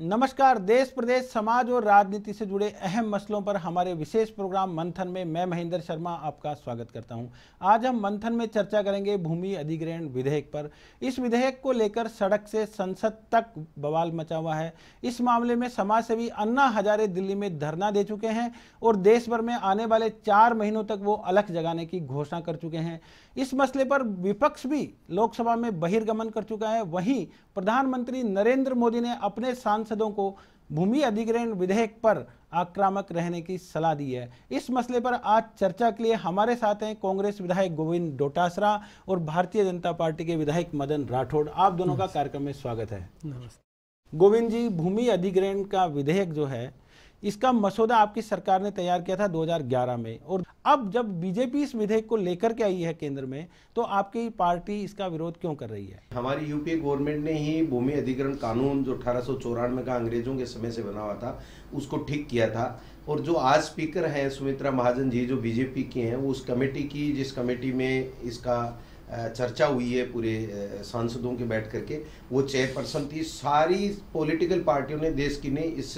नमस्कार। देश प्रदेश समाज और राजनीति से जुड़े अहम मसलों पर हमारे विशेष प्रोग्राम मंथन में मैं महेंद्र शर्मा आपका स्वागत करता हूं। आज हम मंथन में चर्चा करेंगे भूमि अधिग्रहण विधेयक पर। इस विधेयक को लेकर सड़क से संसद तक बवाल मचा हुआ है। इस मामले में समाजसेवी अन्ना हजारे दिल्ली में धरना दे चुके हैं और देश भर में आने वाले 4 महीनों तक वो अलख जगाने की घोषणा कर चुके हैं। इस मसले पर विपक्ष भी लोकसभा में बहिर्गमन कर चुका है। वहीं प्रधानमंत्री नरेंद्र मोदी ने अपने सांसदों को भूमि अधिग्रहण विधेयक पर आक्रामक रहने की सलाह दी है। इस मसले पर आज चर्चा के लिए हमारे साथ हैं कांग्रेस विधायक गोविंद डोटासरा और भारतीय जनता पार्टी के विधायक मदन राठौड़। आप दोनों का कार्यक्रम में स्वागत है। नमस्ते। गोविंद जी, भूमि अधिग्रहण का विधेयक जो है, इसका मसौदा आपकी सरकार ने तैयार किया था 2011 में, और अब जब बीजेपी इस विधेयक को लेकर के आई है केंद्र में, तो आपकी पार्टी इसका विरोध क्यों कर रही है? हमारी यूपीए गवर्नमेंट ने ही भूमि अधिग्रहण कानून जो 1894 का अंग्रेजों के समय से बना हुआ था उसको ठीक किया था। और जो आज स्पीकर हैं सुमित्रा महाजन जी, जो बीजेपी के हैं, वो उस कमेटी की, जिस कमेटी में इसका चर्चा हुई है पूरे सांसदों के बैठ करके, वो चेयरपर्सन थी। सारी पॉलिटिकल पार्टियों ने, देश की ने इस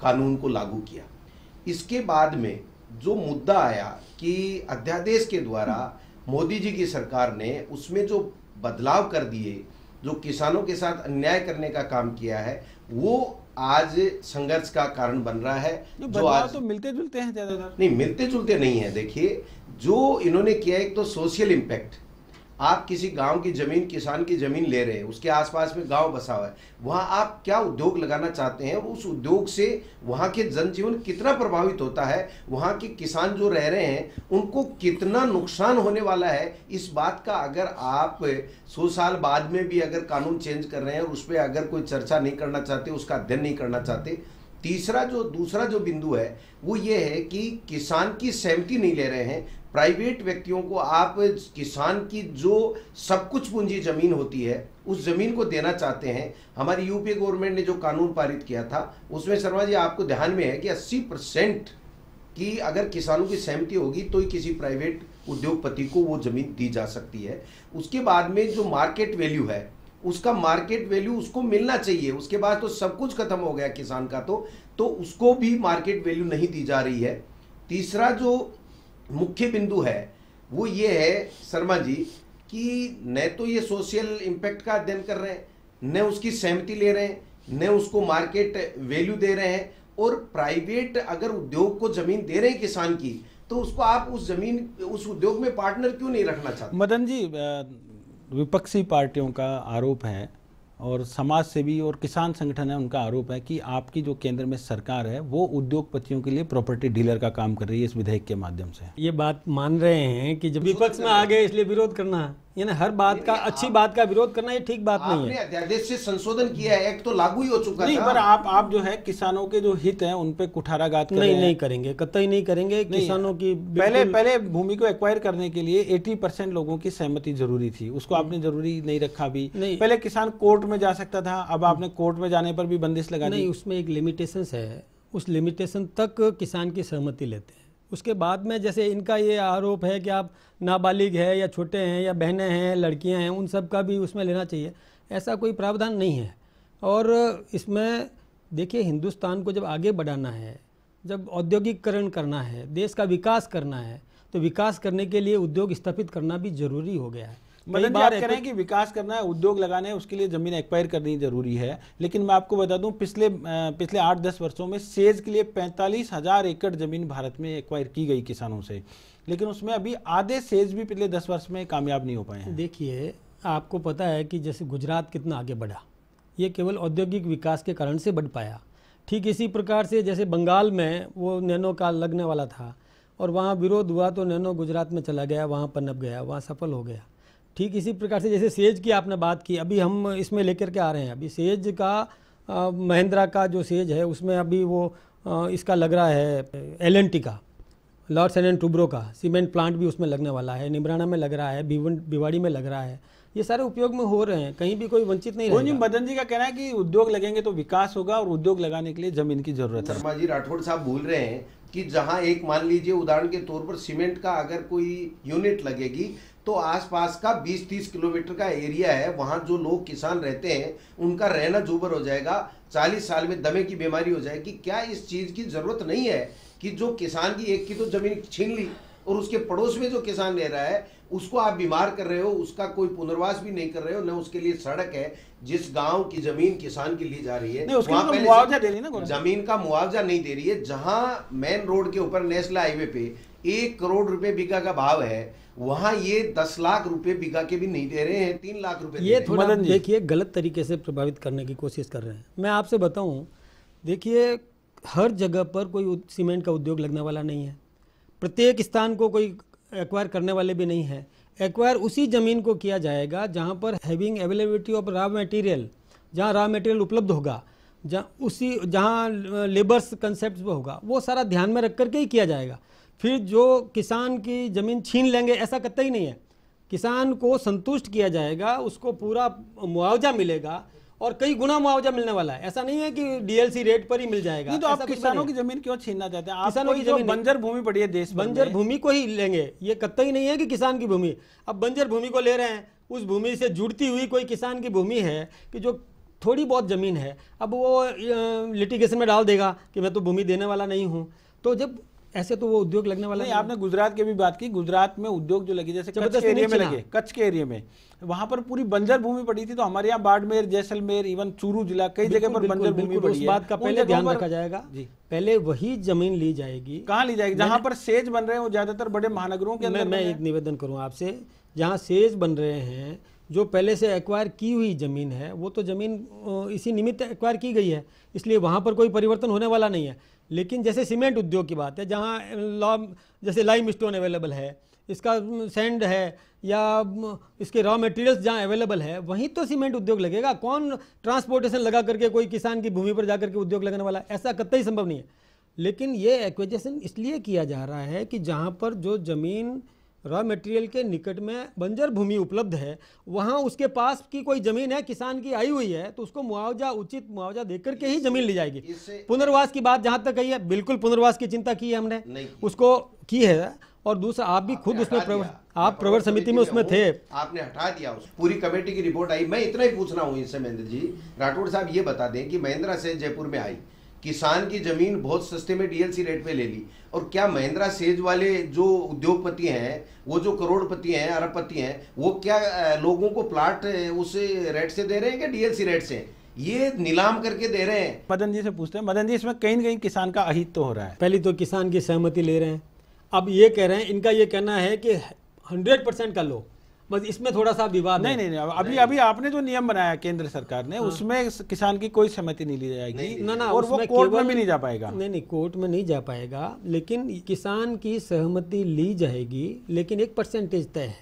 कानून को लागू किया। इसके बाद में जो मुद्दा आया कि अध्यादेश के द्वारा मोदी जी की सरकार ने उसमें जो बदलाव कर दिए, जो किसानों के साथ अन्याय करने का काम किया है, वो आज संघर्ष का कारण बन रहा है। जो आज तो मिलते जुलते हैं, ज्यादातर नहीं मिलते जुलते नहीं है। देखिए, जो इन्होंने किया, एक तो सोशल इम्पैक्ट, आप किसी गांव की जमीन, किसान की जमीन ले रहे हैं, उसके आसपास में गांव बसा हुआ है, वहां आप क्या उद्योग लगाना चाहते हैं, उस उद्योग से वहां के जनजीवन कितना प्रभावित होता है, वहां के किसान जो रह रहे हैं उनको कितना नुकसान होने वाला है, इस बात का अगर आप 100 साल बाद में भी अगर कानून चेंज कर रहे हैं और उस पर अगर कोई चर्चा नहीं करना चाहते, उसका अध्ययन नहीं करना चाहते। दूसरा जो बिंदु है वो ये है कि किसान की सहमति नहीं ले रहे हैं। प्राइवेट व्यक्तियों को आप किसान की जो सब कुछ पूंजी जमीन होती है उस जमीन को देना चाहते हैं। हमारी यूपीए गवर्नमेंट ने जो कानून पारित किया था उसमें शर्मा जी, आपको ध्यान में है कि 80% की अगर किसानों की सहमति होगी तो ही किसी प्राइवेट उद्योगपति को वो जमीन दी जा सकती है। उसके बाद में जो मार्केट वैल्यू है, उसका मार्केट वैल्यू उसको मिलना चाहिए। उसके बाद तो सब कुछ खत्म हो गया किसान का, तो उसको भी मार्केट वैल्यू नहीं दी जा रही है। तीसरा जो मुख्य बिंदु है वो ये है शर्मा जी कि न तो ये सोशल इम्पैक्ट का अध्ययन कर रहे हैं, न उसकी सहमति ले रहे हैं, न उसको मार्केट वैल्यू दे रहे हैं। और प्राइवेट अगर उद्योग को जमीन दे रहे हैं किसान की, तो उसको आप उस उद्योग में पार्टनर क्यों नहीं रखना चाहते? मदन जी, विपक्षी पार्टियों का आरोप है और समाज सेवी और किसान संगठन है, उनका आरोप है कि आपकी जो केंद्र में सरकार है वो उद्योगपतियों के लिए प्रॉपर्टी डीलर का काम कर रही है इस विधेयक के माध्यम से। ये बात मान रहे हैं कि जब विपक्ष में आ गए इसलिए विरोध करना, यानी हर बात का, अच्छी बात का विरोध करना, ये ठीक बात नहीं है। अध्यादेश से संशोधन किया है, एक्ट तो लागू ही हो चुका नहीं, था। पर आप जो है किसानों के जो हित हैं उन पे कुठाराघात कर रहे हैं। नहीं करेंगे, कतई नहीं करेंगे। किसानों की पहले भूमि को एक्वायर करने के लिए 80% लोगों की सहमति जरूरी थी, उसको आपने जरूरी नहीं रखा। भी पहले किसान कोर्ट में जा सकता था, अब आपने कोर्ट में जाने पर भी बंदिश लगा दी। नहीं, उसमें एक लिमिटेशन है, उस लिमिटेशन तक किसान की सहमति लेते हैं। उसके बाद में जैसे इनका ये आरोप है कि आप नाबालिग है या छोटे हैं या बहनें हैं, लड़कियां हैं, उन सब का भी उसमें लेना चाहिए, ऐसा कोई प्रावधान नहीं है। और इसमें देखिए, हिंदुस्तान को जब आगे बढ़ाना है, जब औद्योगिकरण करना है, देश का विकास करना है, तो विकास करने के लिए उद्योग स्थापित करना भी जरूरी हो गया है। मतलब आप कह रहे हैं कि विकास करना है, उद्योग लगाना है, उसके लिए जमीन एक्वायर करनी जरूरी है। लेकिन मैं आपको बता दूं, पिछले 8-10 वर्षों में सेज के लिए 45,000 एकड़ जमीन भारत में एक्वायर की गई किसानों से, लेकिन उसमें अभी आधे सेज भी पिछले 10 वर्ष में कामयाब नहीं हो पाए हैं। देखिए, आपको पता है कि जैसे गुजरात कितना आगे बढ़ा, ये केवल औद्योगिक विकास के कारण से बढ़ पाया। ठीक इसी प्रकार से जैसे बंगाल में वो नैनो का लगने वाला था और वहाँ विरोध हुआ तो नैनो गुजरात में चला गया, वहाँ पनप गया, वहाँ सफल हो गया। ठीक इसी प्रकार से जैसे सेज की आपने बात की, अभी हम इसमें लेकर के आ रहे हैं। अभी सेज का महिंद्रा का जो सेज है उसमें अभी वो इसका लग रहा है, एल&टी का, लॉर्ड्स एंड टुब्रो का सीमेंट प्लांट भी उसमें लगने वाला है, निमराना में लग रहा है, भिवाड़ी में लग रहा है। ये सारे उपयोग में हो रहे हैं, कहीं भी कोई वंचित नहीं रहेगा। मदन जी का कहना है कि उद्योग लगेंगे तो विकास होगा और उद्योग लगाने के लिए जमीन की जरूरत है। शर्मा जी, राठौड़ साहब भूल रहे हैं कि जहां एक मान लीजिए उदाहरण के तौर पर सीमेंट का अगर कोई यूनिट लगेगी तो आसपास का 20-30 किलोमीटर का एरिया है, वहां जो लोग किसान रहते हैं उनका रहना जुबर हो जाएगा, 40 साल में दमे की बीमारी हो जाएगी। क्या इस चीज की जरूरत नहीं है कि जो किसान की एक की तो जमीन छीन ली और उसके पड़ोस में जो किसान रह रहा है उसको आप बीमार कर रहे हो, उसका कोई पुनर्वास भी नहीं कर रहे हो, न उसके लिए सड़क है। जिस गांव की जमीन किसान की ली जा रही है वहां पहले मुआवजा दे रही है ना, जमीन का मुआवजा नहीं दे रही है। जहां मेन रोड के ऊपर नेशनल हाईवे पे 1 करोड़ रुपए बीघा का भाव है, वहां ये 10 लाख रुपए बीघा के भी नहीं दे रहे हैं, 3 लाख रुपए। ये थोड़ा देखिए गलत तरीके से प्रभावित करने की कोशिश कर रहे हैं। मैं आपसे बताऊं, देखिए हर जगह पर कोई सीमेंट का उद्योग लगने वाला नहीं है, प्रत्येक स्थान को कोई एक्वायर करने वाले भी नहीं है। एक्वायर उसी ज़मीन को किया जाएगा जहाँ पर having availability of raw material, जहाँ रॉ मटेरियल उपलब्ध होगा, जहाँ लेबर्स कंसेप्ट में होगा, वो सारा ध्यान में रख करके ही किया जाएगा। फिर जो किसान की ज़मीन छीन लेंगे ऐसा कतई नहीं है। किसान को संतुष्ट किया जाएगा, उसको पूरा मुआवजा मिलेगा और कई गुना मुआवजा मिलने वाला है। ऐसा नहीं है कि डीएलसी रेट पर ही मिल जाएगा। नहीं तो आप किसानों की जमीन क्यों छीनना चाहते हैं? किसानों की जमीन बंजर भूमि पड़ी है देश भर में, बंजर भूमि को ही लेंगे, ये कतई नहीं है कि किसान की भूमि। अब बंजर भूमि को ले रहे हैं, उस भूमि से जुड़ती हुई कोई किसान की भूमि है कि जो थोड़ी बहुत जमीन है, अब वो लिटिगेशन में डाल देगा कि मैं तो भूमि देने वाला नहीं हूँ। तो जब ऐसे तो वो उद्योग लगने वाला नहीं। आपने गुजरात की भी बात की, गुजरात में उद्योग जो लगे, जैसे कच्छ के एरिया में लगे, कच्छ के एरिया में वहां पर पूरी बंजर भूमि पड़ी थी। तो हमारे यहाँ बाड़मेर, जैसलमेर, इवन चूरू जिला, कई जगह पर बंजर भूमि पड़ी है। उस बात का पहले ध्यान रखा जाएगा जी। पहले वही जमीन ली जाएगी। कहाँ ली जाएगी? जहां पर सेज बन रहे हैं वो ज्यादातर बड़े महानगरों के अंदर। मैं एक निवेदन करूँ आपसे, जहाँ सेज बन रहे हैं, जो पहले से एक्वायर की हुई ज़मीन है, वो तो ज़मीन इसी निमित्त एक्वायर की गई है, इसलिए वहाँ पर कोई परिवर्तन होने वाला नहीं है। लेकिन जैसे सीमेंट उद्योग की बात है, जहाँ जैसे लाइम स्टोन अवेलेबल है, इसका सैंड है, या इसके रॉ मटेरियल्स जहाँ अवेलेबल है, वहीं तो सीमेंट उद्योग लगेगा। कौन ट्रांसपोर्टेशन लगा करके कोई किसान की भूमि पर जाकर के उद्योग लगाने वाला है? ऐसा कतई संभव नहीं है। लेकिन ये एक्विजिशन इसलिए किया जा रहा है कि जहाँ पर जो ज़मीन रॉ मटेरियल के निकट में बंजर भूमि उपलब्ध है, वहाँ उसके पास की कोई ज़मीन है किसान की आई हुई है, तो उसको मुआवजा, उचित मुआवजा देकर के ही ज़मीन ली जाएगी। पुनर्वास की बात जहाँ तक कही है, बिल्कुल पुनर्वास की चिंता की है हमने, उसको की है। और दूसरा, आप भी खुद उसमें आप प्रवर समिति में उसमें थे, आपने हटा दिया। उस पूरी कमेटी की रिपोर्ट आई। मैं इतना ही पूछ रहा हूँ इनसे, महेंद्र जी, राठौड़ साहब ये बता दें कि महिंद्रा सेज जयपुर में आई, किसान की जमीन बहुत सस्ते में डीएलसी रेट पे ले ली, और क्या महिंद्रा सेज वाले जो उद्योगपति हैं, वो जो करोड़पति हैं, अरबपति हैं, वो क्या लोगों को प्लाट उस रेट से दे रहे हैं क्या डीएलसी रेट से? ये नीलाम करके दे रहे हैं। मदन जी से पूछते हैं। मदन जी, इसमें कहीं न कहीं किसान का अहित तो हो रहा है। पहले तो किसान की सहमति ले रहे हैं, अब ये कह रहे हैं, इनका ये कहना है कि 100% कर लो, बस इसमें थोड़ा सा विवाद है। नहीं, अभी आपने जो नियम बनाया केंद्र सरकार ने, उसमें किसान की कोई सहमति नहीं ली जाएगी ना, और वो कोर्ट में भी नहीं जा पाएगा। नहीं, कोर्ट में नहीं जा पाएगा, लेकिन किसान की सहमति ली जाएगी। लेकिन एक परसेंटेज तय है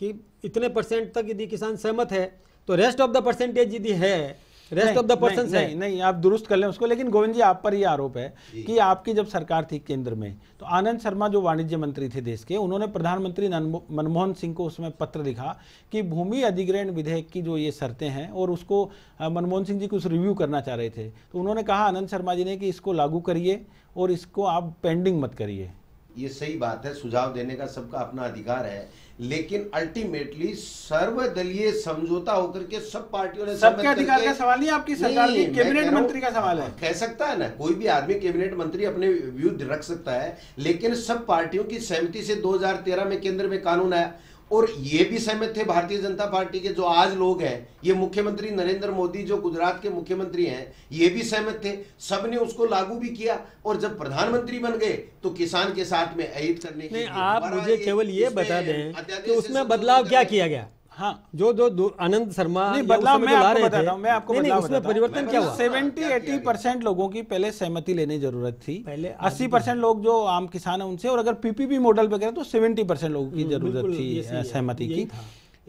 कि इतने परसेंट तक यदि किसान सहमत है, तो रेस्ट ऑफ द परसेंटेज यदि है, रेस्ट ऑफ द पर्सन है। नहीं, आप दुरुस्त कर लें उसको। लेकिन गोविंद जी, आप पर ये आरोप है कि आपकी जब सरकार थी केंद्र में, तो आनंद शर्मा जो वाणिज्य मंत्री थे देश के, उन्होंने प्रधानमंत्री मनमोहन सिंह को उसमें पत्र लिखा कि भूमि अधिग्रहण विधेयक की जो ये शर्तें हैं, और उसको मनमोहन सिंह जी कुछ रिव्यू करना चाह रहे थे। तो उन्होंने कहा आनंद शर्मा जी ने कि इसको लागू करिए और इसको आप पेंडिंग मत करिए। ये सही बात है, सुझाव देने का सबका अपना अधिकार है, लेकिन अल्टीमेटली सर्वदलीय समझौता होकर के सब पार्टियों ने, सबके अधिकार का सवाल नहीं, आपकी सरकार की कैबिनेट मंत्री का सवाल है। कह सकता है ना, कोई भी आदमी कैबिनेट मंत्री अपने व्यू रख सकता है, लेकिन सब पार्टियों की सहमति से 2013 में केंद्र में कानून आया, और ये भी सहमत थे भारतीय जनता पार्टी के जो आज लोग हैं, ये मुख्यमंत्री नरेंद्र मोदी जो गुजरात के मुख्यमंत्री हैं, ये भी सहमत थे, सबने उसको लागू भी किया, और जब प्रधानमंत्री बन गए तो किसान के साथ में अहित करने के लिए। आप मुझे केवल ये बता दें कि उसमें बदलाव क्या किया गया। हाँ, जो आनंद शर्मा नहीं, बदलाव मैं आपको बताता हूं, मैं आपको नहीं, उसमें परिवर्तन क्या हुआ? 70-80% लोगों की पहले सहमति लेने जरूरत थी। पहले 80% लोग जो आम किसान है उनसे, और अगर पीपीपी मॉडल पे करें तो 70% लोगों की जरूरत थी सहमति की।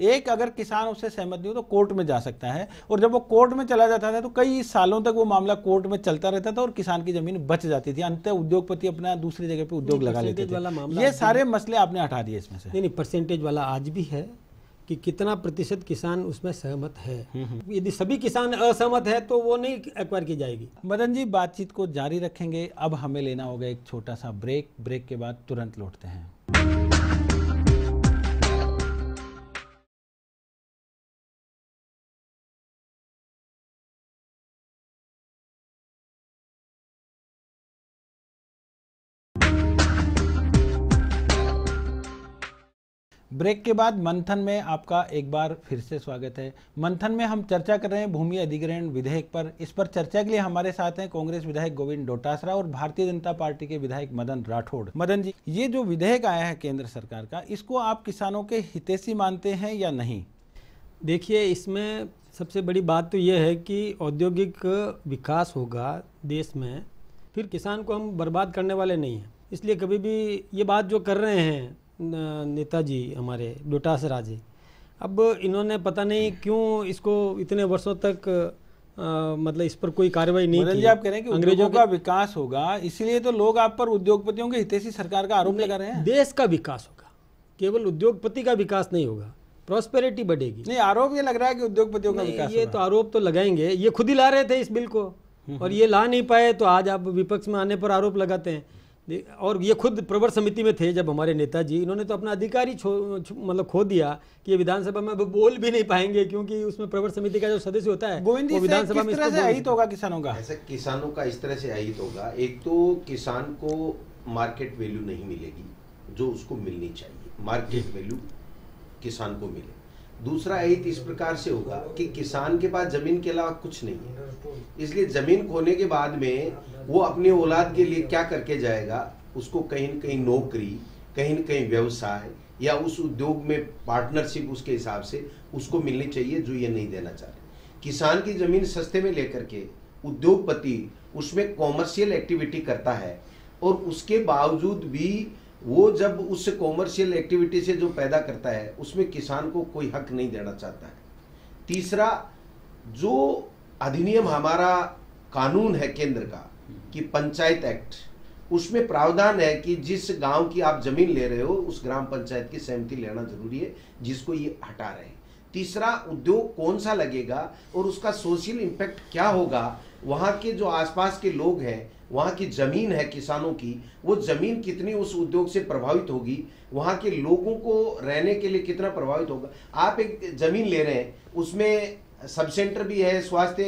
एक अगर किसान उससे सहमत नहीं हो तो कोर्ट में जा सकता है, और जब वो कोर्ट में चला जाता था तो कई सालों तक वो मामला कोर्ट में चलता रहता था और किसान की जमीन बच जाती थी। अंततः उद्योगपति अपना दूसरी जगह पे उद्योग लगा लेते थे। ये सारे मसले आपने हटा दिए इसमें से। नहीं, परसेंटेज वाला आज भी है कि कितना प्रतिशत किसान उसमें सहमत है। यदि सभी किसान असहमत है तो वो नहीं एक्वायर की जाएगी। मदन जी, बातचीत को जारी रखेंगे। अब हमें लेना होगा एक छोटा सा ब्रेक के बाद तुरंत लौटते हैं। ब्रेक के बाद मंथन में आपका एक बार फिर से स्वागत है। मंथन में हम चर्चा कर रहे हैं भूमि अधिग्रहण विधेयक पर। इस पर चर्चा के लिए हमारे साथ हैं कांग्रेस विधायक गोविंद डोटासरा और भारतीय जनता पार्टी के विधायक मदन राठौड़। मदन जी, ये जो विधेयक आया है केंद्र सरकार का, इसको आप किसानों के हितैषी मानते हैं या नहीं? देखिए, इसमें सबसे बड़ी बात तो ये है कि औद्योगिक विकास होगा देश में, फिर किसान को हम बर्बाद करने वाले नहीं हैं। इसलिए कभी भी ये बात जो कर रहे हैं नेताजी हमारे डोटासरा जी, अब इन्होंने पता नहीं क्यों इसको इतने वर्षों तक मतलब इस पर कोई कार्रवाई नहीं की। आप कह रहे हैं कि अंग्रेजों का विकास होगा, इसलिए तो लोग आप पर उद्योगपतियों के हितैषी सरकार का आरोप लगा रहे हैं। देश का विकास होगा, केवल उद्योगपति का विकास नहीं होगा, प्रॉस्पेरिटी बढ़ेगी। नहीं, आरोप ये लग रहा है कि उद्योगपतियों का विकास ये तो आरोप तो लगाएंगे, ये खुद ही ला रहे थे इस बिल को और ये ला नहीं पाए, तो आज आप विपक्ष में आने पर आरोप लगाते हैं। और ये खुद प्रवर समिति में थे जब हमारे नेताजी, इन्होंने तो अपना अधिकार ही मतलब खो दिया कि ये विधानसभा में बोल भी नहीं पाएंगे, क्योंकि उसमें प्रवर समिति का जो सदस्य होता है वो विधानसभा में अहित होगा किसानों का। ऐसे किसानों का इस तरह से अहित होगा, एक तो किसान को मार्केट वैल्यू नहीं मिलेगी जो उसको मिलनी चाहिए, मार्केट वैल्यू किसान को मिले। दूसरा अहित इस प्रकार से होगा कि किसान के पास जमीन के अलावा कुछ नहीं है, इसलिए जमीन खोने के बाद में वो अपनी औलाद के लिए क्या करके जाएगा, उसको कहीं न कहीं नौकरी, कहीं न कहीं व्यवसाय या उस उद्योग में पार्टनरशिप उसके हिसाब से उसको मिलनी चाहिए, जो ये नहीं देना चाह रहे। किसान की जमीन सस्ते में लेकर के उद्योगपति उसमें कॉमर्शियल एक्टिविटी करता है और उसके बावजूद भी वो जब उस कॉमर्शियल एक्टिविटी से जो पैदा करता है उसमें किसान को कोई हक नहीं देना चाहता है। तीसरा, जो अधिनियम हमारा कानून है केंद्र का कि पंचायत एक्ट, उसमें प्रावधान है कि जिस गांव की आप जमीन ले रहे हो उस ग्राम पंचायत की सहमति लेना जरूरी है, जिसको ये हटा रहे हैं। तीसरा, उद्योग कौन सा लगेगा और उसका सोशल इम्पैक्ट क्या होगा, वहां के जो आसपास के लोग हैं, वहां की जमीन है किसानों की, वो जमीन कितनी उस उद्योग से प्रभावित होगी, वहां के लोगों को रहने के लिए कितना प्रभावित होगा। आप एक जमीन ले रहे हैं, उसमें सब सेंटर भी है, स्वास्थ्य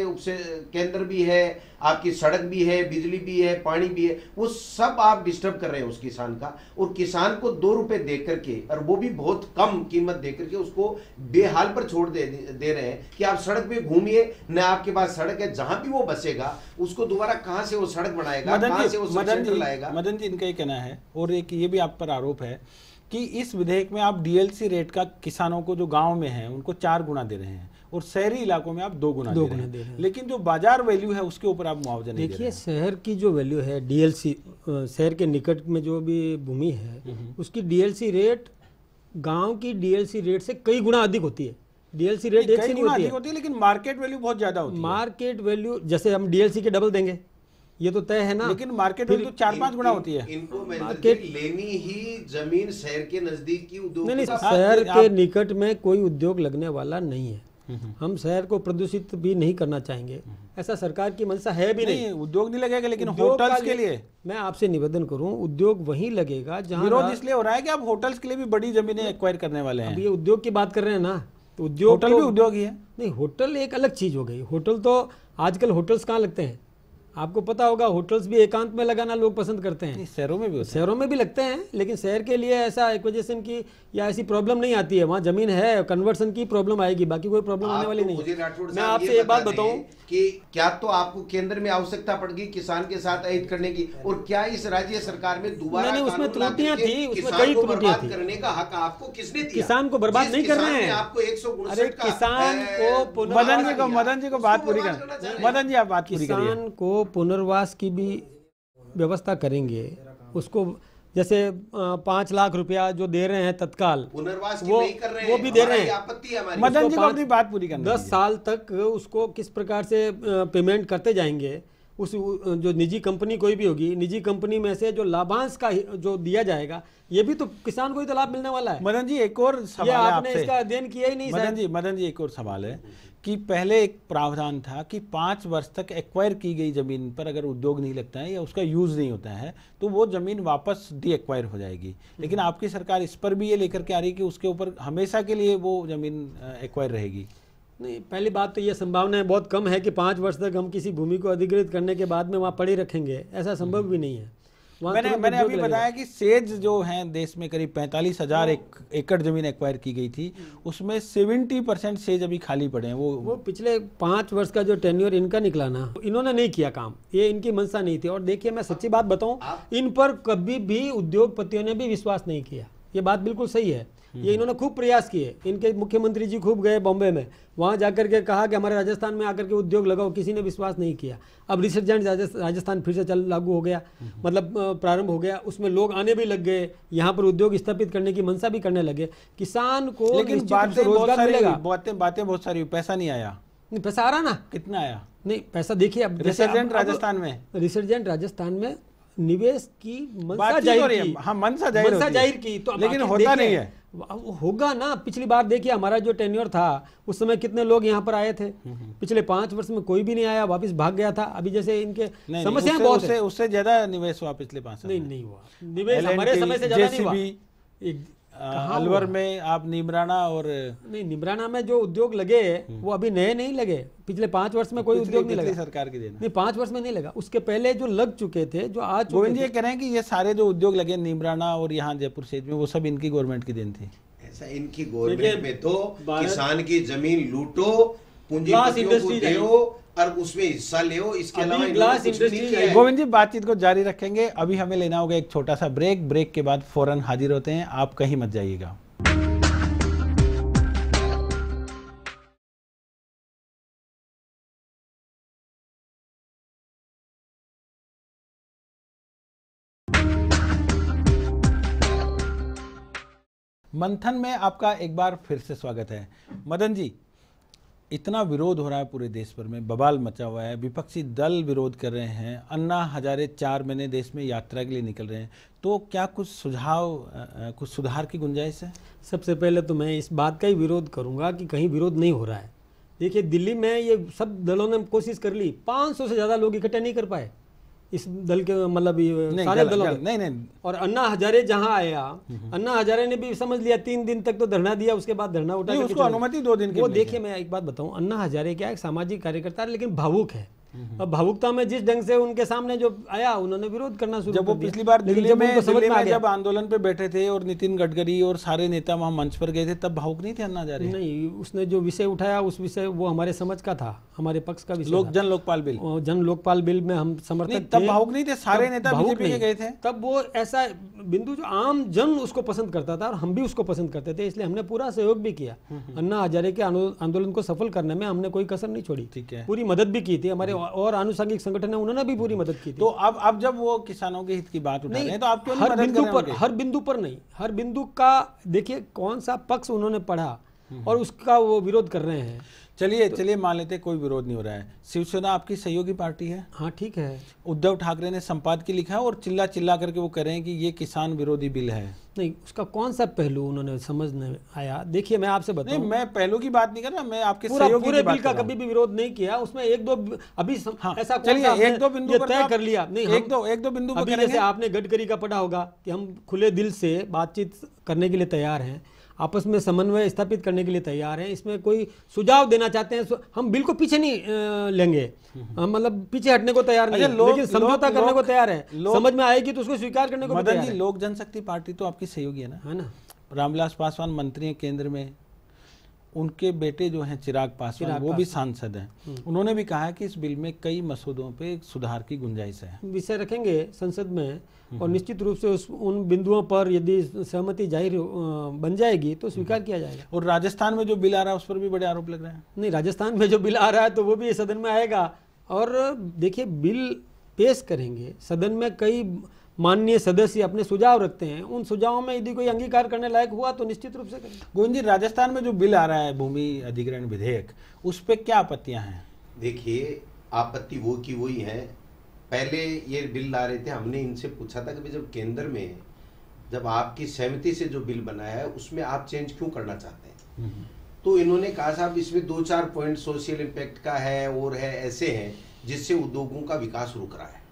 केंद्र भी है, आपकी सड़क भी है, बिजली भी है, पानी भी है, वो सब आप डिस्टर्ब कर रहे हैं उस किसान का। और किसान को 2 रुपए दे करके, और वो भी बहुत कम कीमत दे करके उसको बेहाल पर छोड़ दे रहे हैं कि आप सड़क पे घूमिए, न आपके पास सड़क है, जहां भी वो बसेगा उसको दोबारा कहां से वो सड़क बनाएगा, कहां से वो सब सेंटर लाएगा। मदन जी, इनका ये कहना है, और एक ये भी आप पर आरोप है कि इस विधेयक में आप डीएलसी रेट का किसानों को जो गांव में है उनको 4 गुना दे रहे हैं और शहरी इलाकों में आप 2 गुना दे रहे हैं, लेकिन जो बाजार वैल्यू है उसके ऊपर आप मुआवजा नहीं दे रहे हैं। देखिए, शहर की जो वैल्यू है डीएलसी, शहर के निकट में जो भी भूमि है उसकी डीएलसी रेट गांव की डीएलसी रेट से कई गुना अधिक होती है। डीएलसी रेट एक से नहीं होती है, लेकिन मार्केट वैल्यू बहुत ज्यादा होती है। मार्केट वैल्यू जैसे हम डीएलसी के डबल देंगे, ये तो तय है ना, लेकिन मार्केट वैल्यू तो 4-5 गुना होती है। इनको मार्केट लेनी ही जमीन शहर के नजदीक की उद्योग, नहीं, शहर के निकट में कोई उद्योग लगने वाला नहीं है। हम शहर को प्रदूषित भी नहीं करना चाहेंगे, ऐसा सरकार की मंशा है भी नहीं। उद्योग नहीं लगेगा, लेकिन होटल्स के लिए मैं आपसे निवेदन करूं, उद्योग वहीं लगेगा जहां विरोध इसलिए हो रहा है कि आप होटल्स के लिए भी बड़ी जमीनें एक्वायर करने वाले हैं। अब ये उद्योग की बात कर रहे हैं ना, तो उद्योग, होटल भी उद्योग ही है। नहीं, होटल एक अलग चीज हो गई। होटल तो आजकल होटल्स कहाँ लगते हैं, आपको पता होगा, होटल्स भी एकांत में लगाना लोग पसंद करते हैं। शहरों में भी होते हैं, शहरों में भी लगते हैं, लेकिन शहर के लिए ऐसा एक्विजिशन की या ऐसी प्रॉब्लम नहीं आती है। वहाँ जमीन है, कन्वर्सन की प्रॉब्लम आएगी, बाकी कोई प्रॉब्लम आने वाली नहीं। मैं आपसे एक बात बताऊं कि क्या तो आपको केंद्र में आवश्यकता पड़ेगी किसान के साथ अहित करने की, और क्या इस राज्य सरकार में दोबारा नहीं, उसमें त्रुटियां थी, उसमें कई त्रुटियां थी। करने का हक आपको किसने दिया? किसान को बर्बाद नहीं कर रहे हैं आपको 159 अरे किसान को मदन जी को बात पूरी कर, मदन जी आप बात पूरी करिए। किसान को पुनर्वास की भी व्यवस्था करेंगे, उसको जैसे 5 लाख रुपया जो दे रहे हैं तत्काल, पुनर्वास वो नहीं कर रहे हैं, भी दे रहे हैं। आपत्ति है हमारी। मदन जी को अपनी बात पूरी करनी 10 साल तक उसको किस प्रकार से पेमेंट करते जाएंगे, उस जो निजी कंपनी कोई भी होगी, निजी कंपनी में से जो लाभांश का जो दिया जाएगा, ये भी तो किसान को ही तो लाभ मिलने वाला है। मदन जी, एक और सवाल है आपने आपसे। इसका अध्ययन किया ही नहीं। मदन जी एक और सवाल है कि पहले एक प्रावधान था कि 5 वर्ष तक एक्वायर की गई जमीन पर अगर उद्योग नहीं लगता है या उसका यूज नहीं होता है तो वो जमीन वापस डी एक्वायर हो जाएगी, लेकिन आपकी सरकार इस पर भी ये लेकर के आ रही है कि उसके ऊपर हमेशा के लिए वो जमीन एक्वायर रहेगी। नहीं, पहली बात तो ये संभावनाएं बहुत कम है कि 5 वर्ष तक हम किसी भूमि को अधिग्रहित करने के बाद में वहाँ पड़े रखेंगे, ऐसा संभव भी नहीं है। वहाँ मैंने तुरंत मैंने उद्योग अभी लगेगा। बताया कि सेज जो हैं देश में करीब 45,000 एकड़ जमीन एक्वायर की गई थी, उसमें 70% सेज अभी खाली पड़े हैं। वो पिछले 5 वर्ष का जो टेन्योर इनका निकला ना, इन्होंने नहीं किया काम, ये इनकी मंशा नहीं थी। और देखिए मैं सच्ची बात बताऊं, इन पर कभी भी उद्योगपतियों ने भी विश्वास नहीं किया, ये बात बिल्कुल सही है। ये इन्होंने खूब प्रयास किए, इनके मुख्यमंत्री जी खूब गए बॉम्बे में, वहां जाकर के कहा कि हमारे राजस्थान में आकर के उद्योग लगाओ, किसी ने विश्वास नहीं किया। अब रिसर्जेंट राजस्थान फिर से चल लागू हो गया, मतलब प्रारंभ हो गया, उसमें लोग आने भी लग गए, यहाँ पर उद्योग स्थापित करने की मंशा भी करने लगे। किसान को लेकिन निश्चित रूप से बातें बहुत रोजगार सारी मिलेगा। बातें बहुत सारी, पैसा नहीं आया। नहीं, पैसा आ रहा ना, कितना आया? नहीं पैसा देखिए अब जैसे रिसर्जेंट राजस्थान में, रिसर्जेंट राजस्थान में निवेश की मंशा बातचीत हो जाहिर रही है। की, हाँ, मंशा जाहिर की, तो अब लेकिन आखिर होता देखिए, नहीं है। होगा ना। पिछली बार देखिए हमारा जो टेन्योर था उस समय कितने लोग यहाँ पर आए थे, पिछले 5 वर्ष में कोई भी नहीं आया, वापस भाग गया था। अभी जैसे इनके समस्याएं बहुत है। उससे ज्यादा निवेश हुआ पिछले 5 साल में। नहीं हुआ निवेश, हमारे समय से ज्यादा नहीं हुआ। अलवर में आप निमराना और नहीं, निमराना में जो उद्योग लगे वो अभी नए नहीं लगे, पिछले 5 वर्ष में कोई उद्योग नहीं लगा, सरकार की देन। नहीं 5 वर्ष में नहीं लगा, उसके पहले जो लग चुके थे, जो आज गोविंद जी ये कह रहे हैं कि ये सारे जो उद्योग लगे निमराना और यहाँ जयपुर सेज में, वो सब इनकी गवर्नमेंट की देन थी। ऐसा इनकी गवर्नमेंट में तो किसान की जमीन लूटो, पूंजीपतियों को दो और उसमें हिस्सा ले, इसके अलावा ग्लास इंडस्ट्री। गोविंद जी बातचीत को जारी रखेंगे, अभी हमें लेना होगा एक छोटा सा ब्रेक। ब्रेक के बाद फौरन हाजिर होते हैं, आप कहीं मत जाइएगा। मंथन में आपका एक बार फिर से स्वागत है। मदन जी, इतना विरोध हो रहा है पूरे देश भर में, बवाल मचा हुआ है, विपक्षी दल विरोध कर रहे हैं, अन्ना हजारे 4 महीने देश में यात्रा के लिए निकल रहे हैं, तो क्या कुछ सुझाव, कुछ सुधार की गुंजाइश है? सबसे पहले तो मैं इस बात का ही विरोध करूंगा कि कहीं विरोध नहीं हो रहा है। देखिए दिल्ली में ये सब दलों ने कोशिश कर ली, 500 से ज़्यादा लोग इकट्ठे नहीं कर पाए इस दल के, मतलब सारे दलों के। नहीं। और अन्ना हजारे जहां आया, अन्ना हजारे ने भी समझ लिया, 3 दिन तक तो धरना दिया, उसके बाद धरना उठा, उसको अनुमति 2 दिन की। वो देखिए मैं एक बात बताऊं, अन्ना हजारे क्या एक सामाजिक कार्यकर्ता है, लेकिन भावुक है। अब भावुकता में जिस ढंग से उनके सामने जो आया, उन्होंने विरोध करना शुरू कर दिया। जब वो पिछली बार दिल्ली में जब आंदोलन पे बैठे थे और नितिन गडकरी और सारे नेता वहां मंच पर गए थे, तब भावुक नहीं थे अन्ना हजारे? नहीं, उसने जो विषय उठाया उस विषय वो हमारे समझ का था, हमारे पक्ष का विषय जन लोकपाल बिल, जन लोकपाल बिल में हम समर्थक थे। तब भावुक नहीं थे, सारे नेता बीजेपी के गए थे। तब वो ऐसा बिंदु जो आम जन उसको पसंद करता था और हम भी उसको पसंद करते थे, इसलिए हमने पूरा सहयोग भी किया। अन्ना हजारे के आंदोलन को सफल करने में हमने कोई कसर नहीं छोड़ी, ठीक है, पूरी मदद भी की थी। हमारे और आनुषंगिक संगठन है, उन्होंने भी पूरी मदद की थी। तो अब जब वो किसानों के हित की बात उठा रहे हैं, तो आप क्यों नहीं मदद कर रहे हैं? हर बिंदु पर नहीं, हर बिंदु का देखिए कौन सा पक्ष उन्होंने पढ़ा और उसका वो विरोध कर रहे हैं। चलिए मान लेते हैं कोई विरोध नहीं हो रहा है। शिवसेना आपकी सहयोगी पार्टी है। हाँ ठीक है। उद्धव ठाकरे ने संपादकीय लिखा है और चिल्ला करके वो कह रहे हैं कि ये किसान विरोधी बिल है। नहीं, उसका कौन सा पहलू उन्होंने समझ नहीं आया। देखिए मैं आपसे बताऊं, नहीं मैं पहलू की बात नहीं कर रहा, मैं आपके सहयोगी पूरे बिल का कभी भी विरोध नहीं किया। उसमें 1-2 अभी ऐसा चलिए 1-2 बिंदु पर तय कर लिया। नहीं, एक दो बिंदु अभी जैसे आपने गडकरी का पढ़ा होगा कि हम खुले दिल से बातचीत करने के लिए तैयार हैं, आपस में समन्वय स्थापित करने के लिए तैयार हैं। इसमें कोई सुझाव देना चाहते हैं, हम बिल को पीछे नहीं लेंगे, हम मतलब पीछे हटने को तैयार नहीं है, लेकिन समझौता करने को तैयार है। समझ में आएगी तो उसको स्वीकार करने को तैयार है। लोक जनशक्ति पार्टी तो आपकी सहयोगी है ना? रामविलास पासवान मंत्री हैं केंद्र में, उनके बेटे जो हैं चिराग पासवान वो भी सांसद हैं। उन्होंने भी कहा है कि इस बिल में कई मसौदों पे सुधार की गुंजाइश है। विषय रखेंगे संसद में और निश्चित रूप से उन बिंदुओं पर यदि सहमति जाहिर बन जाएगी तो स्वीकार किया जाएगा। और राजस्थान में जो बिल आ रहा है उस पर भी बड़े आरोप लग रहे हैं। नहीं, राजस्थान में जो बिल आ रहा है तो वो भी सदन में आएगा। और देखिए बिल पेश करेंगे सदन में, कई माननीय सदस्य अपने सुझाव रखते हैं, उन सुझावों में यदि कोई अंगीकार करने लायक हुआ तो निश्चित रूप से करेंगे। गोविंद जी, राजस्थान में जो बिल आ रहा है भूमि अधिग्रहण विधेयक, उस पर क्या आपत्तियां हैं? देखिए आपत्ति वो की वही है। पहले ये बिल ला रहे थे, हमने इनसे पूछा था कि जब केंद्र में जब आपकी सहमति से जो बिल बनाया है उसमें आप चेंज क्यों करना चाहते हैं? तो इन्होंने कहा साहब इसमें 2-4 पॉइंट सोशल इम्पैक्ट का है और है, ऐसे हैं जिससे उद्योगों का विकास रुक रहा है।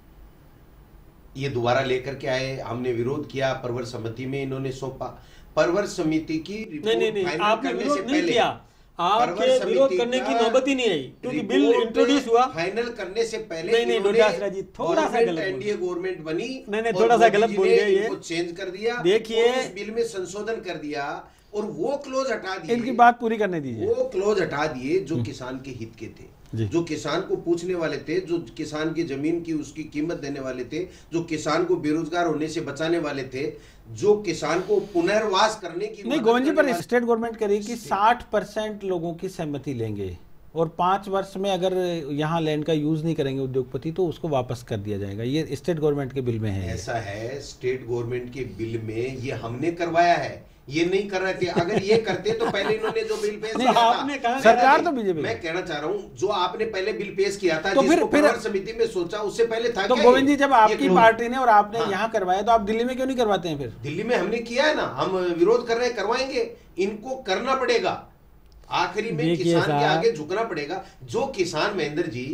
ये दोबारा लेकर के आए, हमने विरोध किया, परवर समिति में इन्होंने सौंपा। परवर समिति की नहीं, आपने विरोध नहीं किया। आपके विरोध करने की नौबत ही नहीं आई, क्योंकि बिल इंट्रोड्यूस हुआ फाइनल करने से पहले नहीं डोटासरा जी थोड़ा सा गलत, एनडीए गवर्नमेंट बनी, नहीं थोड़ा सा गलत बोल गए, ये चेंज कर दिया, देखिए उस बिल में संशोधन कर दिया और वो क्लोज हटा दिए। इनकी बात पूरी करने दीजिए। वो क्लोज हटा दिए जो किसान के हित के थे, जो किसान को पूछने वाले थे, जो किसान की जमीन की उसकी कीमत देने वाले थे, जो किसान को बेरोजगार होने से बचाने वाले थे, जो किसान को पुनर्वास करने की। नहीं गोविंद जी, पर स्टेट गवर्नमेंट करेगी कि 60% लोगों की सहमति लेंगे और 5 वर्ष में अगर यहाँ लैंड का यूज नहीं करेंगे उद्योगपति तो उसको वापस कर दिया जाएगा। ये स्टेट गवर्नमेंट के बिल में है। ऐसा है, स्टेट गवर्नमेंट के बिल में ये हमने करवाया है, ये नहीं कर रहे थे। अगर ये करते तो पहले इन्होंने जो बिल पेश किया था, सरकार तो बीजेपी, मैं कहना चाह रहा हूँ जो आपने पहले बिल पेश किया था, तो फिर समिति में सोचा उससे पहले था। तो गोविंद जी, जब आपकी पार्टी ने और आपने यहाँ करवाया तो आप दिल्ली में क्यों नहीं करवाते हैं? फिर दिल्ली में हमने किया है ना, हम विरोध कर रहे हैं, करवाएंगे। इनको करना पड़ेगा, आखिरी में किसान के आगे झुकना पड़ेगा। जो किसान महेंद्र जी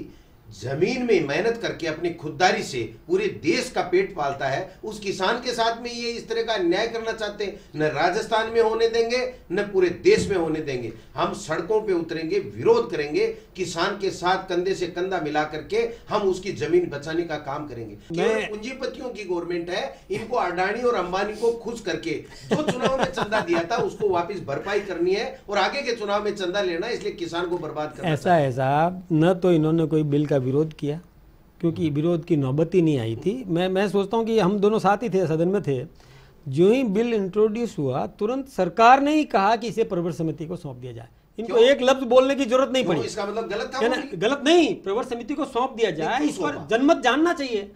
जमीन में मेहनत करके अपनी खुददारी से पूरे देश का पेट पालता है, उस किसान के साथ में ये इस तरह का अन्याय करना चाहते हैं। न राजस्थान में होने देंगे, न पूरे देश में होने देंगे। हम सड़कों पे उतरेंगे, विरोध करेंगे, किसान के साथ कंधे से कंधा मिला करके हम उसकी जमीन बचाने का काम करेंगे। केवल पूंजीपतियों की गवर्नमेंट है, इनको अडानी और अंबानी को खुश करके जो चुनाव में चंदा दिया था उसको वापिस भरपाई करनी है और आगे के चुनाव में चंदा लेना, इसलिए किसान को बर्बाद करना। ऐसा है साहब, न तो इन्होंने कोई बिल का विरोध किया, क्योंकि विरोध की नौबत ही नहीं आई थी। मैं सोचता हूँ कि हम दोनों साथ ही थे, सदन में थे। जो ही बिल इंट्रोड्यूस हुआ तुरंत सरकार ने ही कहा कि इसे प्रवर समिति को सौंप दिया जाए। इनको एक लफ्ज बोलने की जरूरत नहीं पड़ी। इसका मतलब गलत था? गलत नहीं, प्रवर समिति को सौंप दिया जाए, इस पर जनमत जानना चाहिए।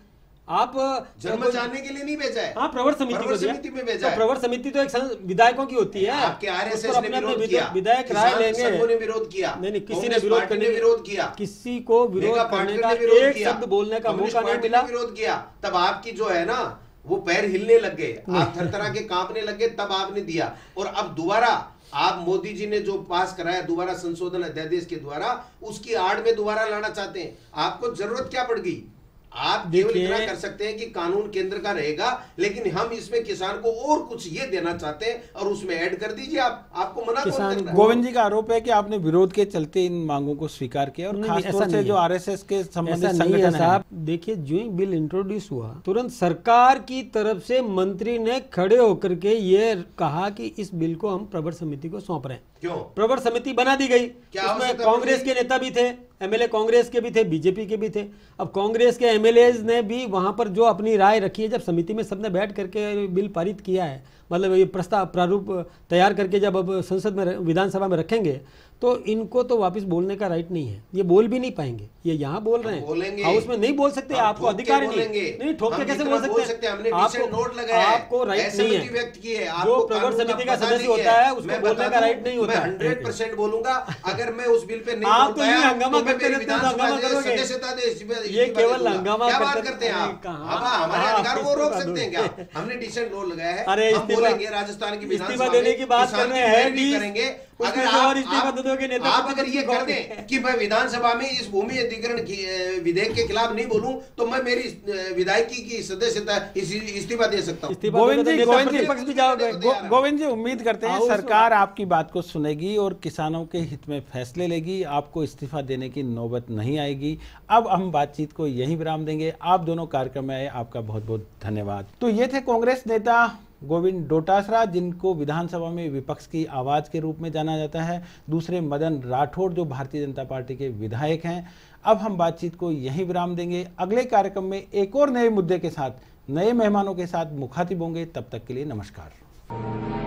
आप जनमत जानने के लिए नहीं भेजा है, हाँ प्रवर समिति में भेजा है। प्रवर समिति तो एक विधायकों की होती है। आपके आरएसएस ने विरोध किया, विधायक राय लेंगे, ने विरोध किया, नहीं किसी ने विरोध करने विरोध किया, किसी को विरोध करने का एक शब्द बोलने का मौका नहीं मिला, विरोध किया। तब आपकी जो है ना वो पैर हिलने लग गए, आप थरथरा के कांपने लग गए, तब आपने दिया। और अब दोबारा आप मोदी जी ने जो पास कराया दोबारा संशोधन अध्यादेश के द्वारा, उसकी आड़ में दोबारा लाना चाहते हैं। आपको जरूरत क्या पड़ गई? आप केवल इतना कर सकते हैं कि कानून केंद्र का रहेगा, लेकिन हम इसमें किसान को और कुछ ये देना चाहते हैं और उसमें ऐड कर दीजिए। आपको मना कौन कर रहा है? गोविंद जी का आरोप है कि आपने विरोध के चलते इन मांगों को स्वीकार किया और खासतौर से जो आरएसएस के संबंधित संगठन है। देखिए, जो ही बिल इंट्रोड्यूस हुआ तुरंत सरकार की तरफ से मंत्री ने खड़े होकर के ये कहा कि इस बिल को हम प्रवर समिति को सौंप रहे हैं। क्यों? प्रवर समिति बना दी गई, उसमें कांग्रेस के नेता भी थे, एमएलए कांग्रेस के भी थे, बीजेपी के भी थे। अब कांग्रेस के एमएलएज ने भी वहां पर जो अपनी राय रखी है, जब समिति में सबने बैठ करके बिल पारित किया है, मतलब ये प्रस्ताव प्रारूप तैयार करके जब अब संसद में विधानसभा में रखेंगे, तो इनको तो वापस बोलने का राइट नहीं है। ये बोल भी नहीं पाएंगे, ये यहाँ बोल रहे हैं, हाउस में नहीं बोल सकते। आपको अधिकार नहीं ठोक के कैसे बोल सकते हैं? आपको राइट नहीं है। जो प्रवर समिति का सदस्य होता है उसको बोलने का राइट नहीं होता। 100% बोलूंगा। अगर मैं उस बिल पे नहीं आप तो ये हंगामा करते रहते हैं, हंगामा करोगे, ये केवल हंगामा करते हैं आप। हमारे अधिकार को रोक सकते हैं क्या? हमने डिसेंट लॉ लगाया है, अरे हम बोलेंगे राजस्थान की इस्तीफा देने की बात कर रहे हैं, करेंगे। अगर आप अगर ये कर दें कि मैं विधानसभा में इस भूमि अधिग्रहण विधेयक के खिलाफ नहीं बोलूं, तो मैं मेरी विधायकी की सदस्यता इस्तीफा दे सकता हूं। गोविंद जी, उम्मीद करते हैं सरकार आपकी बात को सुनेगी और किसानों के हित में फैसले लेगी, आपको इस्तीफा देने की नौबत नहीं आएगी। अब हम बातचीत को यहीं विराम देंगे। आप दोनों कार्यक्रम में आए, आपका बहुत बहुत धन्यवाद। तो ये थे कांग्रेस नेता गोविंद डोटासरा, जिनको विधानसभा में विपक्ष की आवाज के रूप में जाना जाता है। दूसरे मदन राठौड़, जो भारतीय जनता पार्टी के विधायक हैं। अब हम बातचीत को यहीं विराम देंगे। अगले कार्यक्रम में एक और नए मुद्दे के साथ, नए मेहमानों के साथ मुखातिब होंगे। तब तक के लिए नमस्कार।